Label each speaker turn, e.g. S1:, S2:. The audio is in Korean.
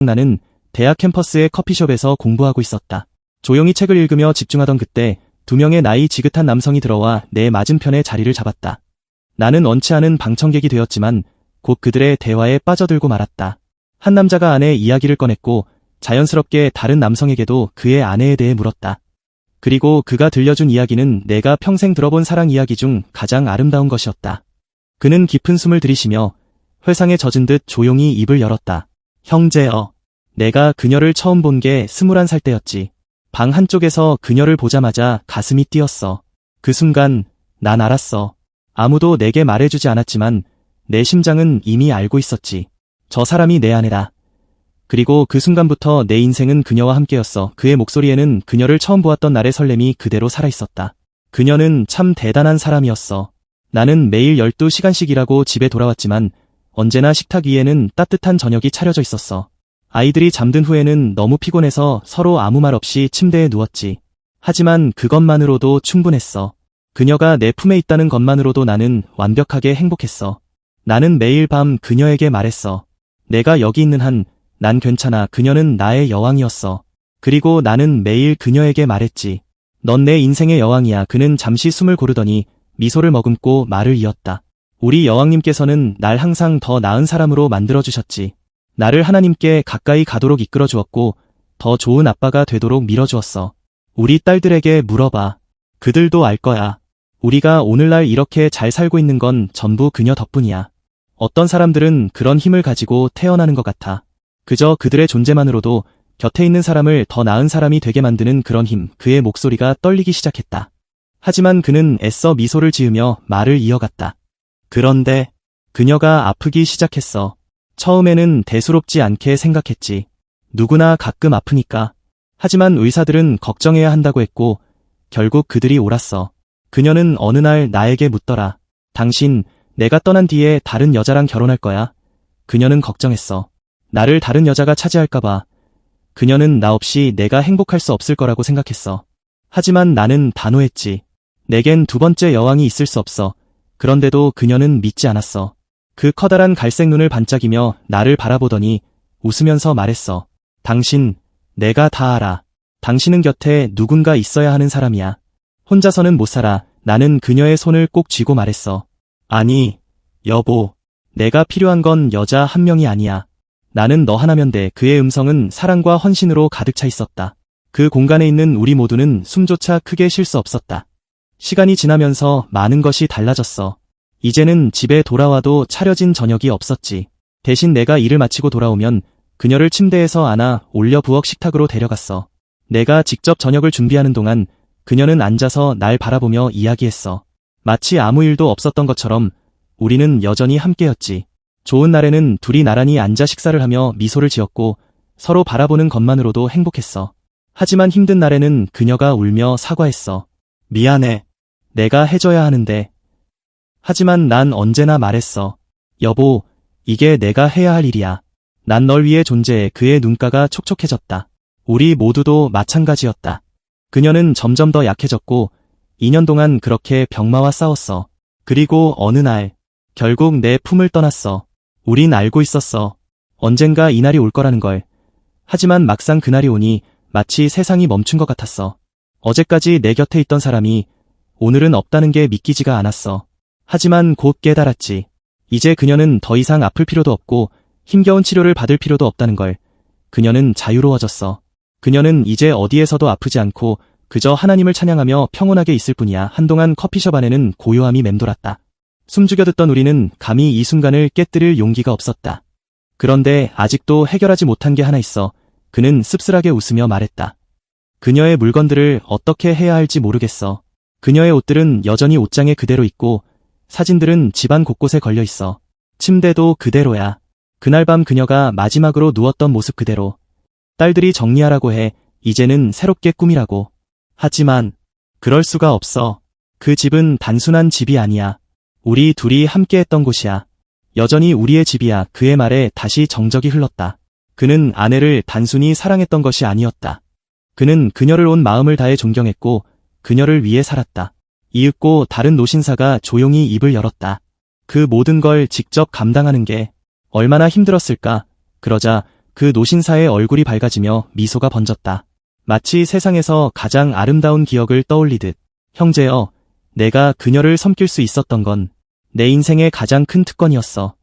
S1: 나는 대학 캠퍼스의 커피숍에서 공부하고 있었다. 조용히 책을 읽으며 집중하던 그때 2명의 나이 지긋한 남성이 들어와 내 맞은편에 자리를 잡았다. 나는 원치 않은 방청객이 되었지만 곧 그들의 대화에 빠져들고 말았다. 한 남자가 아내의 이야기를 꺼냈고 자연스럽게 다른 남성에게도 그의 아내에 대해 물었다. 그리고 그가 들려준 이야기는 내가 평생 들어본 사랑 이야기 중 가장 아름다운 것이었다. 그는 깊은 숨을 들이쉬며 회상에 젖은 듯 조용히 입을 열었다. 형제여, 내가 그녀를 처음 본 게 21살 때였지. 방 한쪽에서 그녀를 보자마자 가슴이 뛰었어. 그 순간 난 알았어. 아무도 내게 말해주지 않았지만 내 심장은 이미 알고 있었지. 저 사람이 내 아내다. 그리고 그 순간부터 내 인생은 그녀와 함께였어. 그의 목소리에는 그녀를 처음 보았던 날의 설렘이 그대로 살아있었다. 그녀는 참 대단한 사람이었어. 나는 매일 12시간씩 일하고 집에 돌아왔지만 언제나 식탁 위에는 따뜻한 저녁이 차려져 있었어. 아이들이 잠든 후에는 너무 피곤해서 서로 아무 말 없이 침대에 누웠지. 하지만 그것만으로도 충분했어. 그녀가 내 품에 있다는 것만으로도 나는 완벽하게 행복했어. 나는 매일 밤 그녀에게 말했어. 내가 여기 있는 한 난 괜찮아. 그녀는 나의 여왕이었어. 그리고 나는 매일 그녀에게 말했지. 넌 내 인생의 여왕이야. 그는 잠시 숨을 고르더니 미소를 머금고 말을 이었다. 우리 여왕님께서는 날 항상 더 나은 사람으로 만들어주셨지. 나를 하나님께 가까이 가도록 이끌어주었고 더 좋은 아빠가 되도록 밀어주었어. 우리 딸들에게 물어봐. 그들도 알 거야. 우리가 오늘날 이렇게 잘 살고 있는 건 전부 그녀 덕분이야. 어떤 사람들은 그런 힘을 가지고 태어나는 것 같아. 그저 그들의 존재만으로도 곁에 있는 사람을 더 나은 사람이 되게 만드는 그런 힘. 그의 목소리가 떨리기 시작했다. 하지만 그는 애써 미소를 지으며 말을 이어갔다. 그런데 그녀가 아프기 시작했어. 처음에는 대수롭지 않게 생각했지. 누구나 가끔 아프니까. 하지만 의사들은 걱정해야 한다고 했고 결국 그들이 옳았어. 그녀는 어느 날 나에게 묻더라. 당신, 내가 떠난 뒤에 다른 여자랑 결혼할 거야? 그녀는 걱정했어. 나를 다른 여자가 차지할까봐. 그녀는 나 없이 내가 행복할 수 없을 거라고 생각했어. 하지만 나는 단호했지. 내겐 두 번째 여왕이 있을 수 없어. 그런데도 그녀는 믿지 않았어. 그 커다란 갈색 눈을 반짝이며 나를 바라보더니 웃으면서 말했어. 당신, 내가 다 알아. 당신은 곁에 누군가 있어야 하는 사람이야. 혼자서는 못 살아. 나는 그녀의 손을 꼭 쥐고 말했어. 아니, 여보. 내가 필요한 건 여자 한 명이 아니야. 나는 너 하나면 돼. 그의 음성은 사랑과 헌신으로 가득 차 있었다. 그 공간에 있는 우리 모두는 숨조차 크게 쉴 수 없었다. 시간이 지나면서 많은 것이 달라졌어. 이제는 집에 돌아와도 차려진 저녁이 없었지. 대신 내가 일을 마치고 돌아오면 그녀를 침대에서 안아 올려 부엌 식탁으로 데려갔어. 내가 직접 저녁을 준비하는 동안 그녀는 앉아서 날 바라보며 이야기했어. 마치 아무 일도 없었던 것처럼 우리는 여전히 함께였지. 좋은 날에는 둘이 나란히 앉아 식사를 하며 미소를 지었고 서로 바라보는 것만으로도 행복했어. 하지만 힘든 날에는 그녀가 울며 사과했어. 미안해. 내가 해줘야 하는데. 하지만 난 언제나 말했어. 여보, 이게 내가 해야 할 일이야. 난 널 위해 존재해. 그의 눈가가 촉촉해졌다. 우리 모두도 마찬가지였다. 그녀는 점점 더 약해졌고 2년 동안 그렇게 병마와 싸웠어. 그리고 어느 날 결국 내 품을 떠났어. 우린 알고 있었어. 언젠가 이날이 올 거라는 걸. 하지만 막상 그날이 오니 마치 세상이 멈춘 것 같았어. 어제까지 내 곁에 있던 사람이 오늘은 없다는 게 믿기지가 않았어. 하지만 곧 깨달았지. 이제 그녀는 더 이상 아플 필요도 없고 힘겨운 치료를 받을 필요도 없다는 걸. 그녀는 자유로워졌어. 그녀는 이제 어디에서도 아프지 않고 그저 하나님을 찬양하며 평온하게 있을 뿐이야. 한동안 커피숍 안에는 고요함이 맴돌았다. 숨죽여 듣던 우리는 감히 이 순간을 깨뜨릴 용기가 없었다. 그런데 아직도 해결하지 못한 게 하나 있어. 그는 씁쓸하게 웃으며 말했다. 그녀의 물건들을 어떻게 해야 할지 모르겠어. 그녀의 옷들은 여전히 옷장에 그대로 있고 사진들은 집안 곳곳에 걸려 있어. 침대도 그대로야. 그날 밤 그녀가 마지막으로 누웠던 모습 그대로. 딸들이 정리하라고 해. 이제는 새롭게 꾸미라고. 하지만 그럴 수가 없어. 그 집은 단순한 집이 아니야. 우리 둘이 함께했던 곳이야. 여전히 우리의 집이야. 그의 말에 다시 정적이 흘렀다. 그는 아내를 단순히 사랑했던 것이 아니었다. 그는 그녀를 온 마음을 다해 존경했고 그녀를 위해 살았다. 이윽고 다른 노신사가 조용히 입을 열었다. 그 모든 걸 직접 감당하는 게 얼마나 힘들었을까. 그러자 그 노신사의 얼굴이 밝아지며 미소가 번졌다. 마치 세상에서 가장 아름다운 기억을 떠올리듯. 형제여, 내가 그녀를 섬길 수 있었던 건 내 인생의 가장 큰 특권이었어.